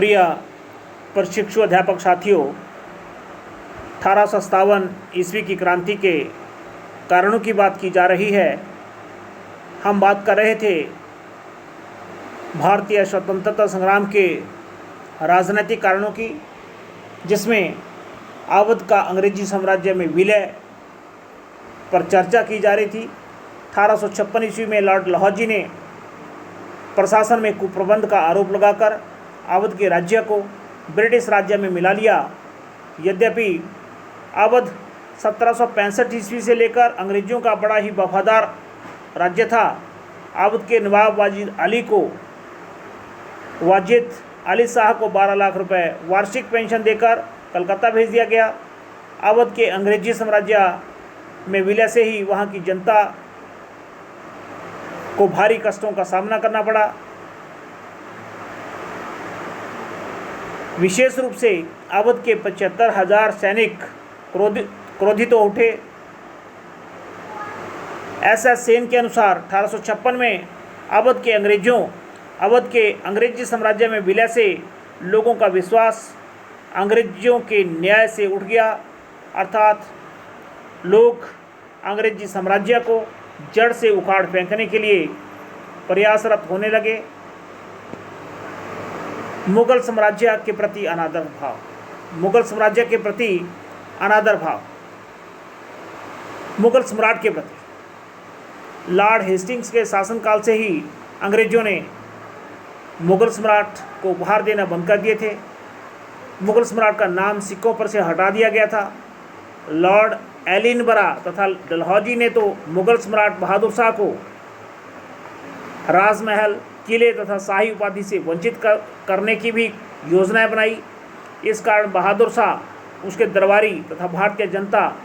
प्रिय प्रशिक्षु अध्यापक साथियों, 1857 ईस्वी की क्रांति के कारणों की बात की जा रही है। हम बात कर रहे थे भारतीय स्वतंत्रता संग्राम के राजनीतिक कारणों की, जिसमें अवध का अंग्रेजी साम्राज्य में विलय पर चर्चा की जा रही थी। 1856 ईस्वी में लॉर्ड डलहौजी ने प्रशासन में कुप्रबंध का आरोप लगाकर अवध के राज्य को ब्रिटिश राज्य में मिला लिया। यद्यपि अवध 1765 ईस्वी से लेकर अंग्रेजों का बड़ा ही वफादार राज्य था। अवध के नवाब वाजिद अली शाह को 12 लाख रुपए वार्षिक पेंशन देकर कलकत्ता भेज दिया गया। अवध के अंग्रेजी साम्राज्य में विलय से ही वहाँ की जनता को भारी कष्टों का सामना करना पड़ा। विशेष रूप से अवध के 75,000 सैनिक क्रोधित हो उठे। एस.एस. सेन के अनुसार 1856 में अवध के अंग्रेजी साम्राज्य में विलय से लोगों का विश्वास अंग्रेजों के न्याय से उठ गया, अर्थात लोग अंग्रेजी साम्राज्य को जड़ से उखाड़ फेंकने के लिए प्रयासरत होने लगे। मुगल सम्राट के प्रति लॉर्ड हेस्टिंग्स के शासनकाल से ही अंग्रेजों ने मुगल सम्राट को उपहार देना बंद कर दिए थे। मुगल सम्राट का नाम सिक्कों पर से हटा दिया गया था। लॉर्ड एलिनबरा तथा डलहौजी ने तो मुगल सम्राट बहादुर शाह को राजमहल, किले तथा शाही उपाधि से वंचित करने की भी योजनाएं बनाई। इस कारण बहादुर शाह, उसके दरबारी तथा भारतीय जनता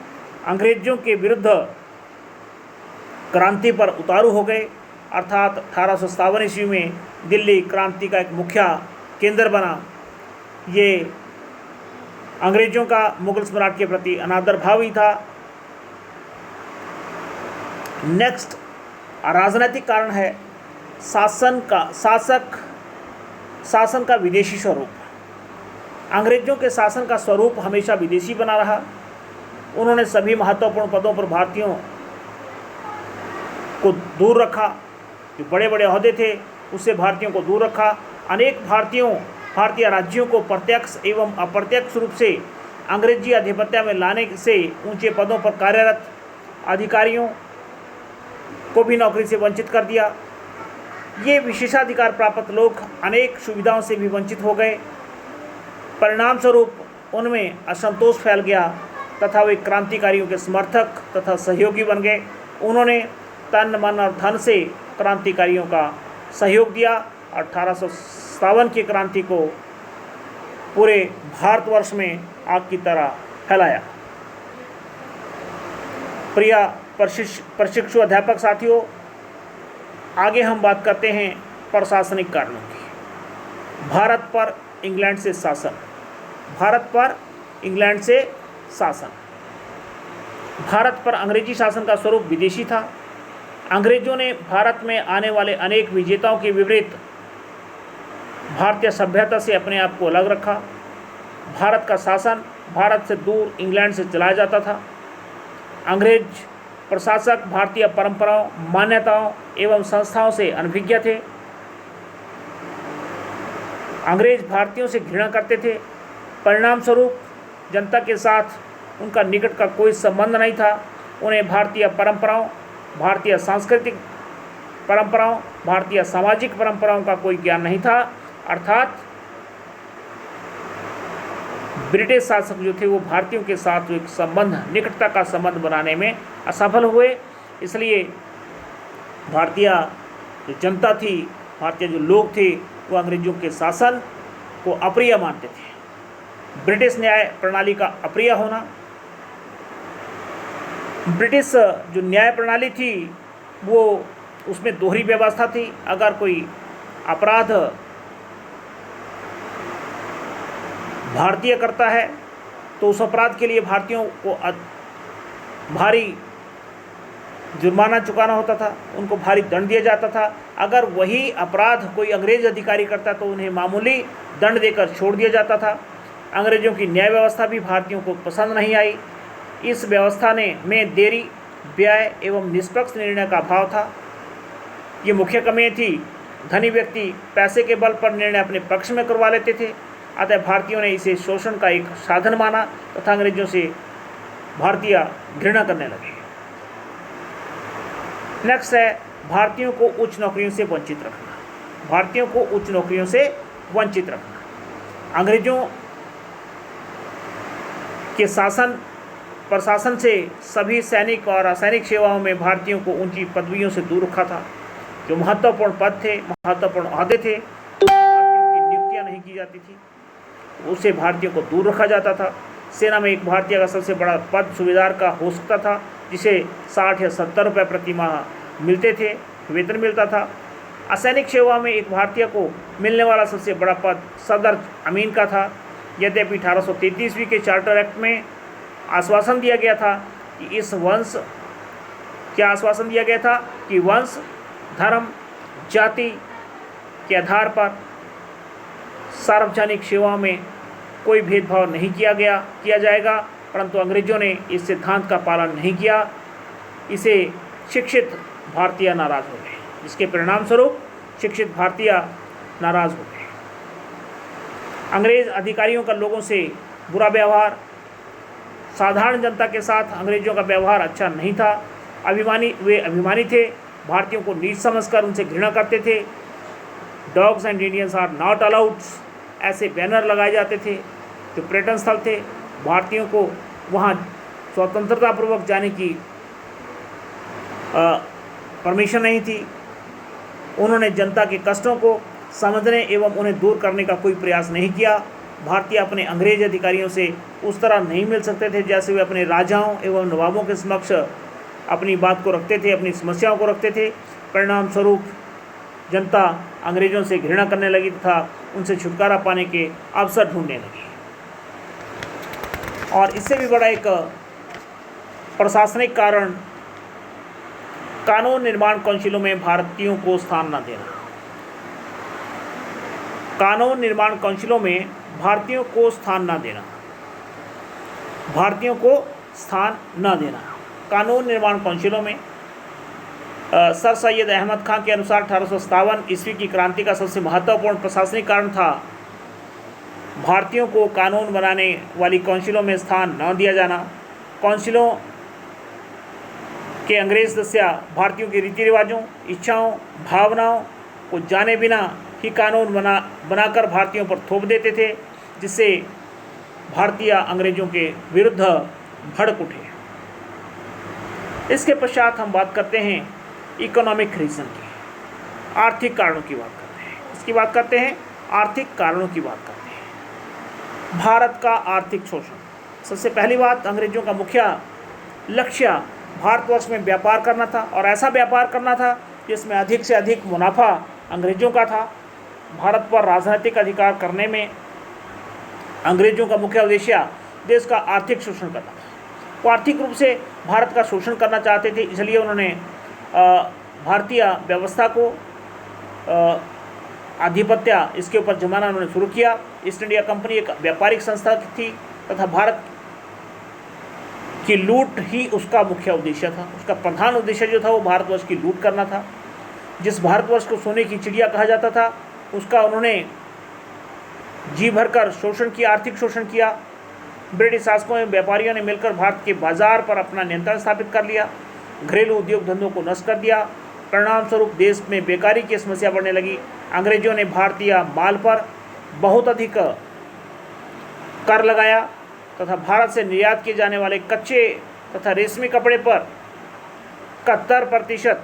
अंग्रेजों के विरुद्ध क्रांति पर उतारू हो गए, अर्थात 1857 ईस्वी में दिल्ली क्रांति का एक मुख्य केंद्र बना। ये अंग्रेजों का मुगल सम्राट के प्रति अनादर भाव ही था। नेक्स्ट राजनीतिक कारण है शासन का विदेशी स्वरूप। अंग्रेजों के शासन का स्वरूप हमेशा विदेशी बना रहा। उन्होंने सभी महत्वपूर्ण पदों पर भारतीयों को दूर रखा। जो बड़े बड़े ओहदे थे उससे भारतीयों को दूर रखा। अनेक भारतीय राज्यों को प्रत्यक्ष एवं अप्रत्यक्ष रूप से अंग्रेजी आधिपत्य में लाने से ऊंचे पदों पर कार्यरत अधिकारियों को भी नौकरी से वंचित कर दिया। ये विशेषाधिकार प्राप्त लोग अनेक सुविधाओं से भी वंचित हो गए। परिणाम स्वरूप उनमें असंतोष फैल गया तथा वे क्रांतिकारियों के समर्थक तथा सहयोगी बन गए। उन्होंने तन, मन और धन से क्रांतिकारियों का सहयोग दिया। 1857 की क्रांति को पूरे भारतवर्ष में आग की तरह फैलाया। प्रिय प्रशिक्षु अध्यापक साथियों, आगे हम बात करते हैं प्रशासनिक कारणों की। भारत पर इंग्लैंड से शासन। भारत पर अंग्रेजी शासन का स्वरूप विदेशी था। अंग्रेजों ने भारत में आने वाले अनेक विजेताओं के विपरीत भारतीय सभ्यता से अपने आप को अलग रखा। भारत का शासन भारत से दूर इंग्लैंड से चलाया जाता था। अंग्रेज प्रशासक भारतीय परंपराओं, मान्यताओं एवं संस्थाओं से अनभिज्ञ थे। अंग्रेज भारतीयों से घृणा करते थे। परिणाम स्वरूप जनता के साथ उनका निकट का कोई संबंध नहीं था। उन्हें भारतीय परंपराओं, भारतीय सांस्कृतिक परंपराओं, भारतीय सामाजिक परंपराओं का कोई ज्ञान नहीं था। अर्थात ब्रिटिश शासक जो थे वो भारतीयों के साथ एक निकटता का संबंध बनाने में असफल हुए। इसलिए भारतीय जो जनता थी, भारतीय जो लोग थे, वो अंग्रेजों के शासन को अप्रिय मानते थे। ब्रिटिश न्याय प्रणाली का अप्रिय होना। ब्रिटिश जो न्याय प्रणाली थी वो उसमें दोहरी व्यवस्था थी। अगर कोई अपराध भारतीय करता है तो उस अपराध के लिए भारतीयों को भारी जुर्माना चुकाना होता था, उनको भारी दंड दिया जाता था। अगर वही अपराध कोई अंग्रेज अधिकारी करता तो उन्हें मामूली दंड देकर छोड़ दिया जाता था। अंग्रेजों की न्याय व्यवस्था भी भारतीयों को पसंद नहीं आई। इस व्यवस्था में देरी, व्यय एवं निष्पक्ष निर्णय का अभाव था। ये मुख्य कमियाँ थी। धनी व्यक्ति पैसे के बल पर निर्णय अपने पक्ष में करवा लेते थे। अतः भारतीयों ने इसे शोषण का एक साधन माना तथा अंग्रेजों से भारतीय घृणा करने लगे। नेक्स्ट है भारतीयों को उच्च नौकरियों से वंचित रखना। भारतीयों को उच्च नौकरियों से वंचित रखना। अंग्रेजों के शासन प्रशासन से सभी सैनिक और असैनिक सेवाओं में भारतीयों को ऊंची पदवियों से दूर रखा था। जो महत्वपूर्ण पद थे, महत्वपूर्ण ओहदे थे, भारतीयों की नियुक्तियां नहीं की जाती थी, उससे भारतीयों को दूर रखा जाता था। सेना में एक भारतीय का सबसे बड़ा पद सूबेदार का हो सकता था, जिसे 60 या 70 रुपये प्रति माह मिलते थे, वेतन मिलता था। असैनिक सेवा में एक भारतीय को मिलने वाला सबसे बड़ा पद सदर अमीन का था। यद्यपि 1833 के चार्टर एक्ट में आश्वासन दिया गया था कि आश्वासन दिया गया था कि वंश, धर्म, जाति के आधार पर सार्वजनिक सेवाओं में कोई भेदभाव नहीं किया जाएगा, परंतु अंग्रेजों ने इस सिद्धांत का पालन नहीं किया। इसे शिक्षित भारतीय नाराज हो गए, जिसके परिणाम स्वरूप शिक्षित भारतीय नाराज हो गए। अंग्रेज अधिकारियों का लोगों से बुरा व्यवहार, साधारण जनता के साथ अंग्रेजों का व्यवहार अच्छा नहीं था। वे अभिमानी थे, भारतीयों को नीच समझकर उनसे घृणा करते थे। Dogs and Indians are not allowed, ऐसे बैनर लगाए जाते थे जो पर्यटन स्थल थे। भारतीयों को वहाँ स्वतंत्रतापूर्वक जाने की परमिशन नहीं थी। उन्होंने जनता के कष्टों को समझने एवं उन्हें दूर करने का कोई प्रयास नहीं किया। भारतीय अपने अंग्रेज अधिकारियों से उस तरह नहीं मिल सकते थे जैसे वे अपने राजाओं एवं नवाबों के समक्ष अपनी बात को रखते थे, अपनी समस्याओं को रखते थे। परिणाम स्वरूप जनता अंग्रेजों से घृणा करने लगी तथा उनसे छुटकारा पाने के अवसर ढूंढने लगी। और इससे भी बड़ा एक प्रशासनिक कारण कानून निर्माण काउंसिलों में भारतीयों को स्थान न देना। कानून निर्माण काउंसिलों में भारतीयों को स्थान न देना। भारतीयों को स्थान न देना। कानून निर्माण काउंसिलों में सर सैयद अहमद खान के अनुसार 1857 ईस्वी की क्रांति का सबसे महत्वपूर्ण प्रशासनिक कारण था भारतीयों को कानून बनाने वाली काउंसिलों में स्थान न दिया जाना। काउंसिलों के अंग्रेज सदस्य भारतीयों के रीति रिवाजों, इच्छाओं, भावनाओं को जाने बिना ही कानून बनाकर भारतीयों पर थोप देते थे, जिससे भारतीय अंग्रेजों के विरुद्ध भड़क उठे। इसके पश्चात हम बात करते हैं इकोनॉमिक रीज़न की, आर्थिक कारणों की बात करते हैं। इसकी बात करते हैं, आर्थिक कारणों की बात करते हैं। भारत का आर्थिक शोषण। सबसे पहली बात, अंग्रेजों का मुख्य लक्ष्य भारतवर्ष में व्यापार करना था, और ऐसा व्यापार करना था जिसमें अधिक से अधिक मुनाफा अंग्रेजों का था। भारत पर राजनीतिक अधिकार करने में अंग्रेजों का मुख्य उद्देश्य देश का आर्थिक शोषण करना था। वो आर्थिक रूप से भारत का शोषण करना चाहते थे, इसलिए उन्होंने भारतीय व्यवस्था को आधिपत्य इसके ऊपर जमाना उन्होंने शुरू किया। ईस्ट इंडिया कंपनी एक व्यापारिक संस्था थी तथा भारत की लूट ही उसका मुख्य उद्देश्य था। उसका प्रधान उद्देश्य जो था वो भारतवर्ष की लूट करना था। जिस भारतवर्ष को सोने की चिड़िया कहा जाता था, उसका उन्होंने जी भरकर शोषण किया, आर्थिक शोषण किया। ब्रिटिश शासकों एवं व्यापारियों ने मिलकर भारत के बाजार पर अपना नियंत्रण स्थापित कर लिया, घरेलू उद्योग धंधों को नष्ट कर दिया। परिणाम स्वरूप देश में बेकारी की समस्या बढ़ने लगी। अंग्रेजों ने भारतीय माल पर बहुत अधिक कर लगाया तथा भारत से निर्यात किए जाने वाले कच्चे तथा रेशमी कपड़े पर 71%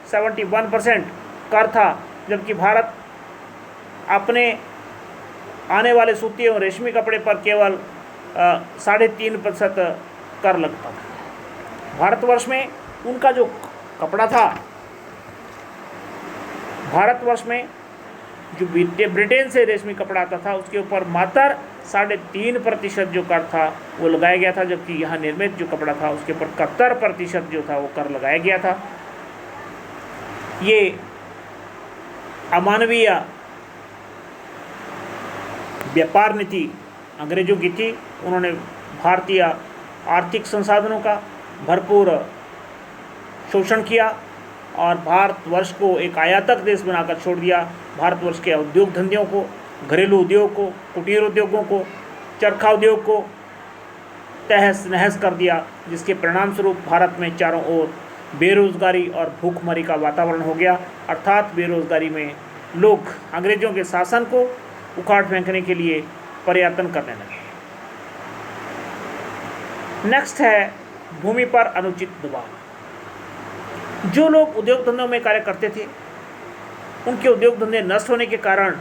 71% कर था, जबकि भारत अपने आने वाले सूती एवं रेशमी कपड़े पर केवल 3.5% कर लगता था। भारतवर्ष में उनका जो कपड़ा था, भारतवर्ष में जो ब्रिटेन से रेशमी कपड़ा आता था उसके ऊपर मात्र 3.5% जो कर था वो लगाया गया था, जबकि यहाँ निर्मित जो कपड़ा था उसके ऊपर 71% जो था वो कर लगाया गया था। ये अमानवीय व्यापार नीति अंग्रेजों की थी। उन्होंने भारतीय आर्थिक संसाधनों का भरपूर शोषण किया और भारतवर्ष को एक आयातक देश बनाकर छोड़ दिया। भारतवर्ष के उद्योग धंधों को, घरेलू उद्योग को, कुटीर उद्योगों को, चरखा उद्योग को तहस नहस कर दिया, जिसके परिणाम स्वरूप भारत में चारों ओर बेरोजगारी और भूखमरी का वातावरण हो गया। अर्थात बेरोजगारी में लोग अंग्रेजों के शासन को उखाड़ फेंकने के लिए प्रयत्न करने लगे। नेक्स्ट है भूमि पर अनुचित दबाव। जो लोग उद्योग धंधों में कार्य करते थे, उनके उद्योग धंधे नष्ट होने के कारण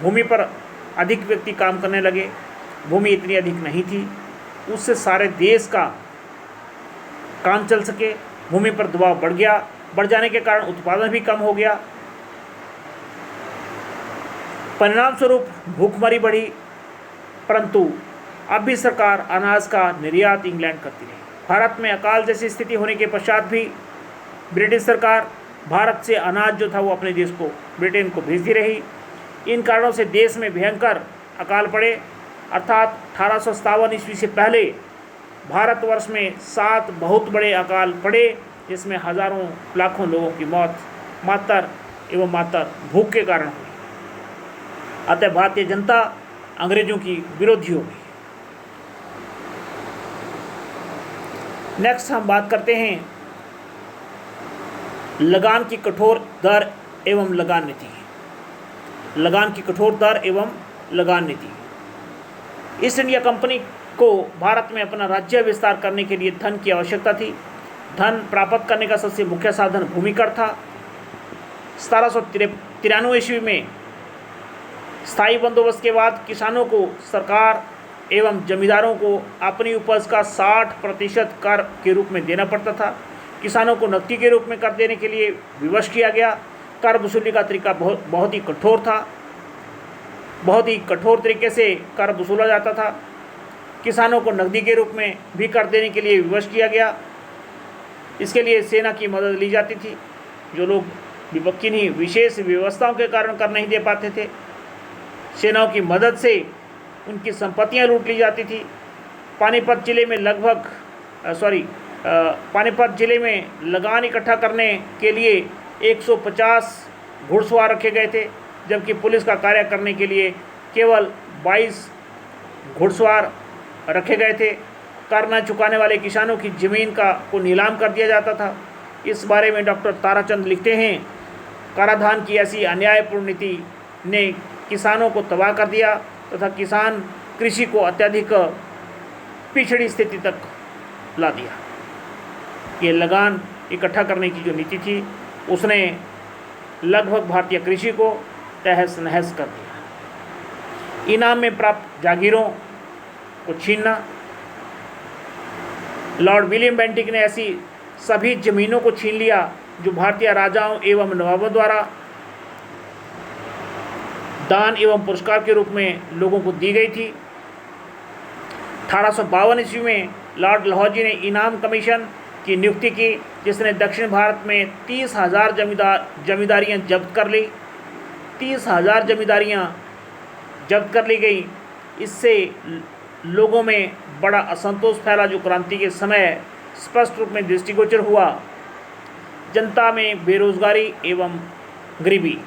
भूमि पर अधिक व्यक्ति काम करने लगे। भूमि इतनी अधिक नहीं थी उससे सारे देश का काम चल सके। भूमि पर दबाव बढ़ गया, बढ़ जाने के कारण उत्पादन भी कम हो गया। परिणाम स्वरूप भूखमरी बढ़ी, परंतु अब भी सरकार अनाज का निर्यात इंग्लैंड करती रही। भारत में अकाल जैसी स्थिति होने के पश्चात भी ब्रिटिश सरकार भारत से अनाज जो था वो अपने देश को, ब्रिटेन को भेजती रही। इन कारणों से देश में भयंकर अकाल पड़े। अर्थात 1857 ईस्वी से पहले भारतवर्ष में 7 बहुत बड़े अकाल पड़े, जिसमें हजारों लाखों लोगों की मौत मातर भूख के कारण हुई। अतः भारतीय जनता अंग्रेजों की विरोधी हो गई। नेक्स्ट हम बात करते हैं लगान की कठोर दर एवं लगान नीति। लगान की कठोर दर एवं लगान नीति। ईस्ट इंडिया कंपनी को भारत में अपना राज्य विस्तार करने के लिए धन की आवश्यकता थी। धन प्राप्त करने का सबसे मुख्य साधन भूमि कर था। 1793 ईस्वी में स्थायी बंदोबस्त के बाद किसानों को सरकार एवं जमींदारों को अपनी उपज का 60% कर के रूप में देना पड़ता था। किसानों को नकदी के रूप में कर देने के लिए विवश किया गया। कर वसूली का तरीका बहुत ही कठोर था। बहुत ही कठोर तरीके से कर वसूला जाता था। किसानों को नकदी के रूप में भी कर देने के लिए विवश किया गया। इसके लिए सेना की मदद ली जाती थी। जो लोग किन्हीं विशेष व्यवस्थाओं के कारण कर नहीं दे पाते थे, सेनाओं की मदद से उनकी संपत्तियां लूट ली जाती थी। पानीपत जिले में लगान इकट्ठा करने के लिए 150 घुड़सवार रखे गए थे, जबकि पुलिस का कार्य करने के लिए केवल 22 घुड़सवार रखे गए थे। कर न चुकाने वाले किसानों की ज़मीन को नीलाम कर दिया जाता था। इस बारे में डॉक्टर ताराचंद लिखते हैं, कराधान की ऐसी अन्यायपूर्ण नीति ने किसानों को तबाह कर दिया तथा किसान कृषि को अत्यधिक पिछड़ी स्थिति तक ला दिया। ये लगान इकट्ठा करने की जो नीति थी उसने लगभग भारतीय कृषि को तहस नहस कर दिया। इनाम में प्राप्त जागीरों को छीनना। लॉर्ड विलियम बेंटिक ने ऐसी सभी जमीनों को छीन लिया जो भारतीय राजाओं एवं नवाबों द्वारा दान एवं पुरस्कार के रूप में लोगों को दी गई थी। 1852 ईस्वी में लॉर्ड डलहौजी ने इनाम कमीशन की नियुक्ति की, जिसने दक्षिण भारत में 30,000 जमींदारियाँ जब्त कर ली। 30,000 जमींदारियाँ जब्त कर ली गई। इससे लोगों में बड़ा असंतोष फैला, जो क्रांति के समय स्पष्ट रूप में दृष्टिगोचर हुआ। जनता में बेरोजगारी एवं गरीबी।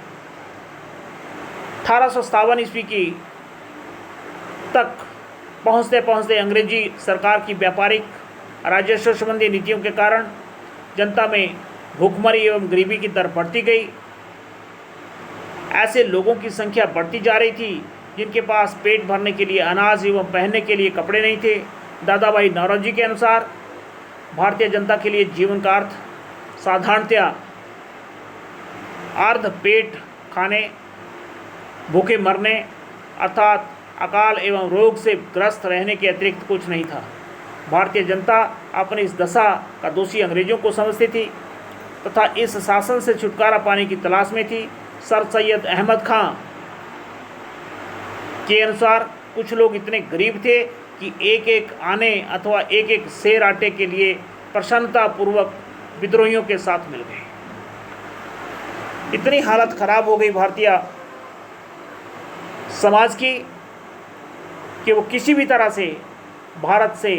1857 ईस्वी की तक पहुँचते अंग्रेजी सरकार की व्यापारिक राजस्व संबंधी नीतियों के कारण जनता में भूखमरी एवं गरीबी की दर बढ़ती गई। ऐसे लोगों की संख्या बढ़ती जा रही थी जिनके पास पेट भरने के लिए अनाज एवं पहनने के लिए कपड़े नहीं थे। दादा भाई नौरोजी के अनुसार भारतीय जनता के लिए जीवन का अर्थ साधारणतया अर्ध पेट खाने, भूखे मरने अर्थात अकाल एवं रोग से ग्रस्त रहने के अतिरिक्त कुछ नहीं था। भारतीय जनता अपनी इस दशा का दोषी अंग्रेजों को समझती थी तथा इस शासन से छुटकारा पाने की तलाश में थी। सर सैयद अहमद खां के अनुसार कुछ लोग इतने गरीब थे कि एक एक आने अथवा एक एक सेर आटे के लिए प्रसन्नतापूर्वक विद्रोहियों के साथ मिल गए। इतनी हालत खराब हो गई भारतीय समाज की कि वो किसी भी तरह से भारत से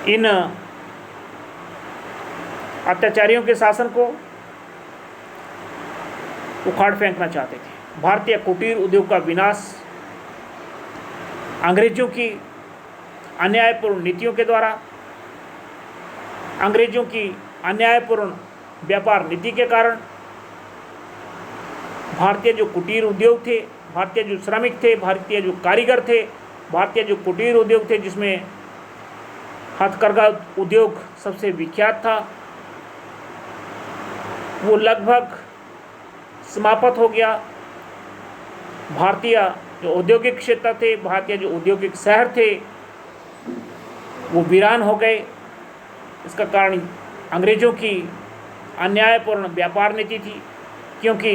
इन अत्याचारियों के शासन को उखाड़ फेंकना चाहते थे। भारतीय कुटीर उद्योग का विनाश अंग्रेजों की अन्यायपूर्ण नीतियों के द्वारा, अंग्रेजों की अन्यायपूर्ण व्यापार नीति के कारण भारतीय जो कुटीर उद्योग थे, भारतीय जो श्रमिक थे, भारतीय जो कारीगर थे, भारतीय जो कुटीर उद्योग थे जिसमें हथकरघा उद्योग सबसे विख्यात था, वो लगभग समाप्त हो गया। भारतीय जो औद्योगिक क्षेत्र थे, भारतीय जो औद्योगिक शहर थे, वो वीरान हो गए। इसका कारण अंग्रेज़ों की अन्यायपूर्ण व्यापार नीति थी, क्योंकि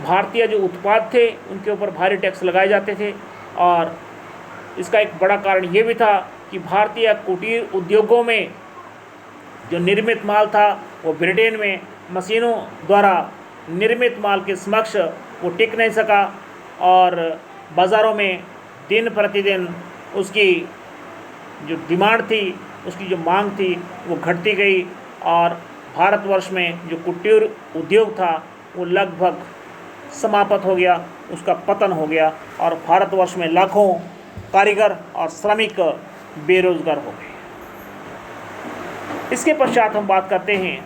भारतीय जो उत्पाद थे उनके ऊपर भारी टैक्स लगाए जाते थे। और इसका एक बड़ा कारण ये भी था कि भारतीय कुटीर उद्योगों में जो निर्मित माल था वो ब्रिटेन में मशीनों द्वारा निर्मित माल के समक्ष वो टिक नहीं सका और बाज़ारों में दिन प्रतिदिन उसकी जो डिमांड थी, उसकी जो मांग थी वो घटती गई और भारतवर्ष में जो कुटीर उद्योग था वो लगभग समाप्त हो गया, उसका पतन हो गया और भारतवर्ष में लाखों कारीगर और श्रमिक बेरोजगार हो गए। इसके पश्चात हम बात करते हैं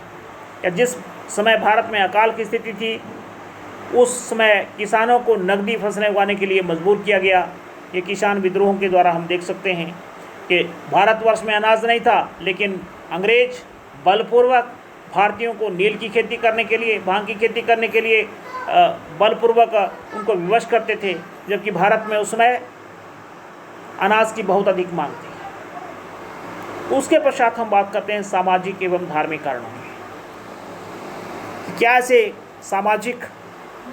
कि जिस समय भारत में अकाल की स्थिति थी, उस समय किसानों को नकदी फसलें उगाने के लिए मजबूर किया गया। ये किसान विद्रोहों के द्वारा हम देख सकते हैं कि भारतवर्ष में अनाज नहीं था, लेकिन अंग्रेज बलपूर्वक भारतीयों को नील की खेती करने के लिए, भांग की खेती करने के लिए बलपूर्वक उनको विवश करते थे, जबकि भारत में उस समय अनाज की बहुत अधिक मांग थी। उसके पश्चात हम बात करते हैं सामाजिक एवं धार्मिक कारणों की। क्या ऐसे सामाजिक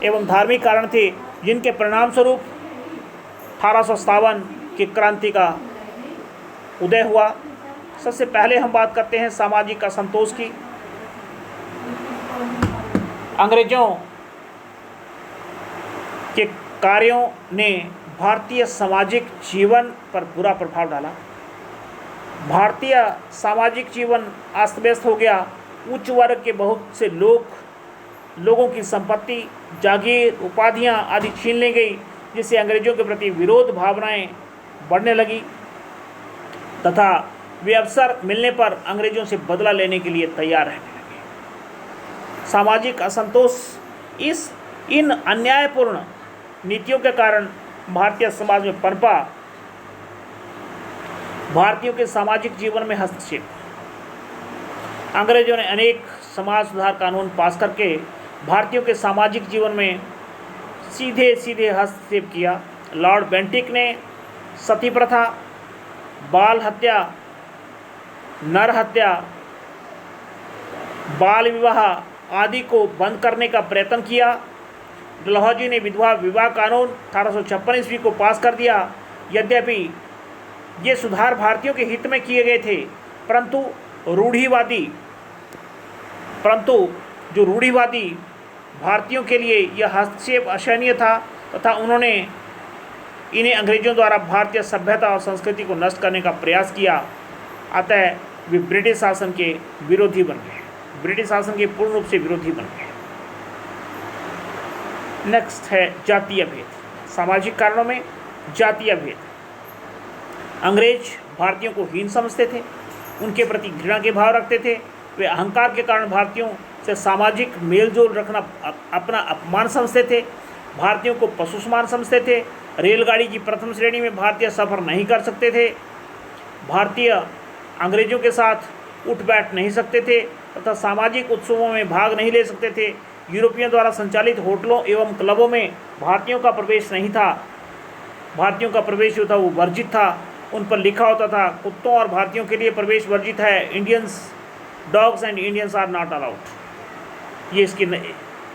एवं धार्मिक कारण थे जिनके परिणाम स्वरूप 1857 की क्रांति का उदय हुआ? सबसे पहले हम बात करते हैं सामाजिक असंतोष की। अंग्रेजों के कार्यों ने भारतीय सामाजिक जीवन पर बुरा प्रभाव डाला। भारतीय सामाजिक जीवन अस्त व्यस्त हो गया। उच्च वर्ग के बहुत से लोगों की संपत्ति, जागीर, उपाधियां आदि छीन ली गई, जिससे अंग्रेजों के प्रति विरोध भावनाएं बढ़ने लगी तथा वे अवसर मिलने पर अंग्रेजों से बदला लेने के लिए तैयार रहने लगे। सामाजिक असंतोष इन अन्यायपूर्ण नीतियों के कारण भारतीय समाज में पनपा। भारतीयों के सामाजिक जीवन में हस्तक्षेप। अंग्रेजों ने अनेक समाज सुधार कानून पास करके भारतीयों के सामाजिक जीवन में सीधे सीधे हस्तक्षेप किया। लॉर्ड बेंटिक ने सती प्रथा, बाल हत्या, नर हत्या, बाल विवाह आदि को बंद करने का प्रयत्न किया। डलहौजी ने विधवा विवाह कानून 1856 ईस्वी को पास कर दिया। यद्यपि ये सुधार भारतीयों के हित में किए गए थे, परंतु जो रूढ़िवादी भारतीयों के लिए यह हस्तक्षेप असहनीय था तथा उन्होंने इन्हें अंग्रेजों द्वारा भारतीय सभ्यता और संस्कृति को नष्ट करने का प्रयास किया। अतः वे ब्रिटिश शासन के विरोधी बन गए, ब्रिटिश शासन के पूर्ण रूप से विरोधी बन गए। नेक्स्ट है जातीय भेद। सामाजिक कारणों में जातीय भेद। अंग्रेज भारतीयों को हीन समझते थे, उनके प्रति घृणा के भाव रखते थे। वे अहंकार के कारण भारतीयों से सामाजिक मेलजोल रखना अपना अपमान समझते थे। भारतीयों को पशु समान समझते थे। रेलगाड़ी की प्रथम श्रेणी में भारतीय सफ़र नहीं कर सकते थे। भारतीय अंग्रेजों के साथ उठ बैठ नहीं सकते थे तथा सामाजिक उत्सवों में भाग नहीं ले सकते थे। यूरोपियों द्वारा संचालित होटलों एवं क्लबों में भारतीयों का प्रवेश नहीं था। भारतीयों का प्रवेश जो था वो वर्जित था। उन पर लिखा होता था, कुत्तों और भारतीयों के लिए प्रवेश वर्जित है। Indians dogs and Indians are not allowed. ये इसकी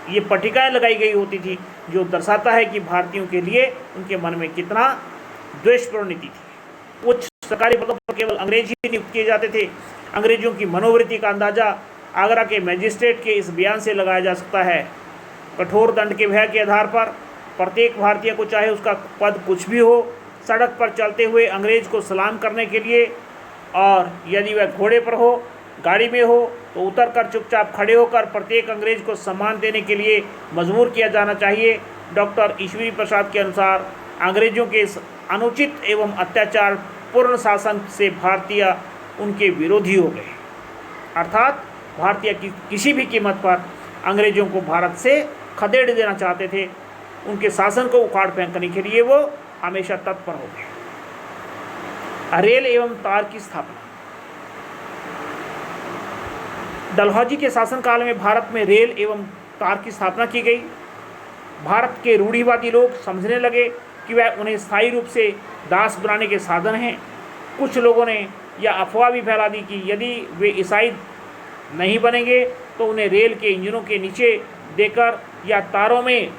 ये पट्टिकाएँ लगाई गई होती थी, जो दर्शाता है कि भारतीयों के लिए उनके मन में कितना द्वेष प्रवृत्ति थी। उच्च सरकारी पदों पर केवल अंग्रेज ही नियुक्त किए जाते थे। अंग्रेजों की मनोवृत्ति का अंदाजा आगरा के मजिस्ट्रेट के इस बयान से लगाया जा सकता है। कठोर दंड के भय के आधार पर प्रत्येक भारतीय को, चाहे उसका पद कुछ भी हो, सड़क पर चलते हुए अंग्रेज को सलाम करने के लिए, और यदि वह घोड़े पर हो, गाड़ी में हो, तो उतर कर चुपचाप खड़े होकर प्रत्येक अंग्रेज को सम्मान देने के लिए मजबूर किया जाना चाहिए। डॉक्टर ईश्वरी प्रसाद के अनुसार अंग्रेजों के इस अनुचित एवं अत्याचार पूर्ण शासन से भारतीय उनके विरोधी हो गए, अर्थात भारतीय की किसी भी कीमत पर अंग्रेजों को भारत से खदेड़ देना चाहते थे। उनके शासन को उखाड़ फेंकने के लिए वो हमेशा तत्पर हो गए। रेल एवं तार की स्थापना। डलहौजी के शासनकाल में भारत में रेल एवं तार की स्थापना की गई। भारत के रूढ़िवादी लोग समझने लगे कि वह उन्हें स्थायी रूप से दास बनाने के साधन हैं। कुछ लोगों ने यह अफवाह भी फैला दी कि यदि वे ईसाई नहीं बनेंगे तो उन्हें रेल के इंजनों के नीचे देकर या तारों में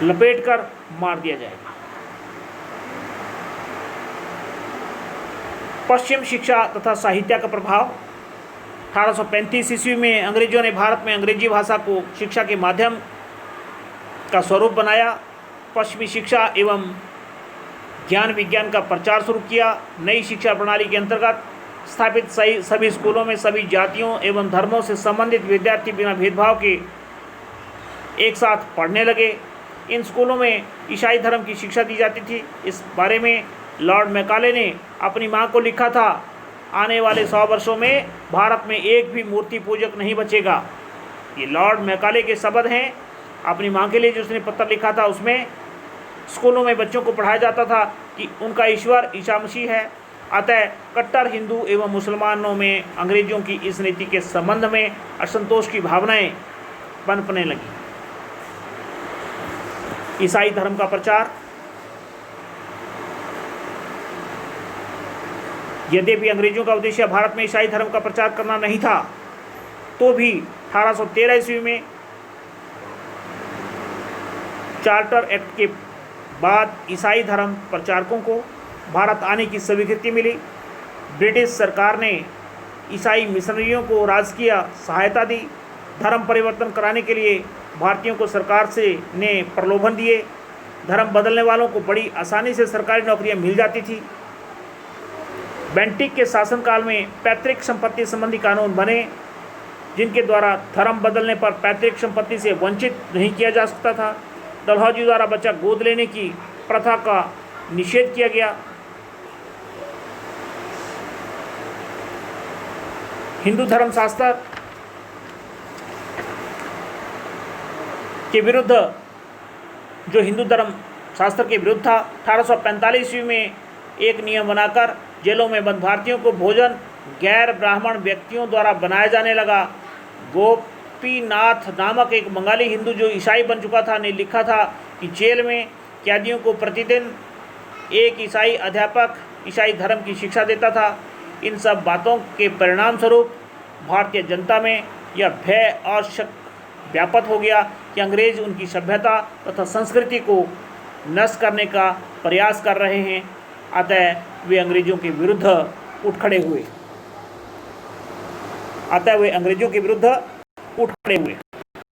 लपेटकर मार दिया जाएगा। पश्चिम शिक्षा तथा साहित्य का प्रभाव। 1835 ईस्वी में अंग्रेजों ने भारत में अंग्रेजी भाषा को शिक्षा के माध्यम का स्वरूप बनाया। पश्चिमी शिक्षा एवं ज्ञान विज्ञान का प्रचार शुरू किया। नई शिक्षा प्रणाली के अंतर्गत स्थापित सभी स्कूलों में सभी जातियों एवं धर्मों से संबंधित विद्यार्थी बिना भेदभाव के एक साथ पढ़ने लगे। इन स्कूलों में ईसाई धर्म की शिक्षा दी जाती थी। इस बारे में लॉर्ड मैकाले ने अपनी मां को लिखा था, आने वाले 100 वर्षों में भारत में एक भी मूर्ति पूजक नहीं बचेगा। ये लॉर्ड मैकाले के शब्द हैं। अपनी मां के लिए जो उसने पत्र लिखा था, उसमें स्कूलों में बच्चों को पढ़ाया जाता था कि उनका ईश्वर ईसा मसीह है। अतः कट्टर हिंदू एवं मुसलमानों में अंग्रेजों की इस नीति के संबंध में असंतोष की भावनाएं पनपने लगी। ईसाई धर्म का प्रचार। यद्यपि अंग्रेजों का उद्देश्य भारत में ईसाई धर्म का प्रचार करना नहीं था, तो भी 1813 ईस्वी में चार्टर एक्ट के बाद ईसाई धर्म प्रचारकों को भारत आने की स्वीकृति मिली। ब्रिटिश सरकार ने ईसाई मिशनरियों को राजकीय सहायता दी। धर्म परिवर्तन कराने के लिए भारतीयों को सरकार ने प्रलोभन दिए। धर्म बदलने वालों को बड़ी आसानी से सरकारी नौकरियां मिल जाती थी। बेंटिक के शासनकाल में पैतृक संपत्ति संबंधी कानून बने, जिनके द्वारा धर्म बदलने पर पैतृक संपत्ति से वंचित नहीं किया जा सकता था। डलहौजी द्वारा बच्चा गोद लेने की प्रथा का निषेध किया गया। हिंदू धर्मशास्त्र के विरुद्ध, जो हिंदू धर्म शास्त्र के विरुद्ध था, 1845 ईस्वी में एक नियम बनाकर जेलों में बंद भारतीयों को भोजन गैर ब्राह्मण व्यक्तियों द्वारा बनाया जाने लगा। गोपीनाथ नामक एक बंगाली हिंदू जो ईसाई बन चुका था ने लिखा था कि जेल में कैदियों को प्रतिदिन एक ईसाई अध्यापक ईसाई धर्म की शिक्षा देता था। इन सब बातों के परिणाम स्वरूप भारतीय जनता में यह भय और शक व्याप्त हो गया कि अंग्रेज उनकी सभ्यता तथा संस्कृति को नष्ट करने का प्रयास कर रहे हैं। अतः वे अंग्रेजों के विरुद्ध उठ खड़े हुए।